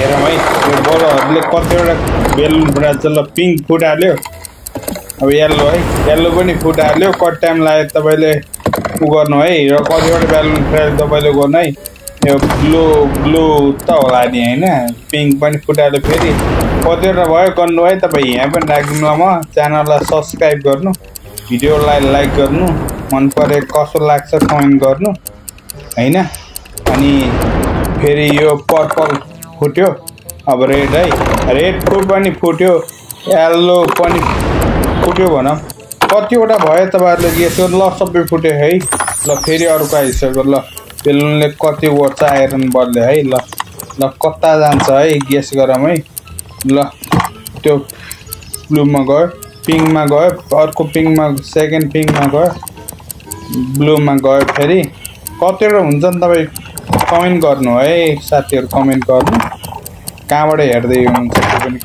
हेरौँ है यो बलहरूले कतिवटा बेलुन फुटाएको छ। ल पिङ्क फुटाल्यो, अब येल्लो है, येल्लो पनि फुटाल्यो। कति टाइम लाग्यो तपाईँले उ गर्नु है र कतिवटा बेलुन फुटाल्यो तपाईँले गर्नु है। यो ब्लू त होला नि होइन, पिङ्क पनि फुटाल्यो। फेरि कतिवटा भयो गर्नु है तपाईँ। यहाँ पनि राखिदिनु म च्यानललाई सब्सक्राइब गर्नु, भिडियोलाई लाइक गर्नु, मन परे कस्तो लाग्छ कमेन्ट गर्नु हैन। अनि फेरि यो पर्पल फुट्यो, अब रेड है, रेड पनि फुट्यो, येल्लो पनि फुट्यो भनौँ। कतिवटा भयो तपाईँहरूले गेस गर्नु। ल सबै फुट्यो है। ल फेरि अर्को आइसक्यो। ल बेलुनले कति ओर्छ आइरन बलले है। ल ल कता जान्छ है गेस गरौँ है। ल त्यो ब्लूमा गयो, पिङ्कमा गयो, अर्को पिङ्कमा, सेकेन्ड पिङ्कमा गयो, ब्लूमा गयो। फेरि कतिवटा हुन्छ नि तपाईँ कमेन्ट गर्नु है साथीहरू, कमेन्ट गर्नु कहाँबाट हेर्दै हुनुहुन्छ त्यो पनि।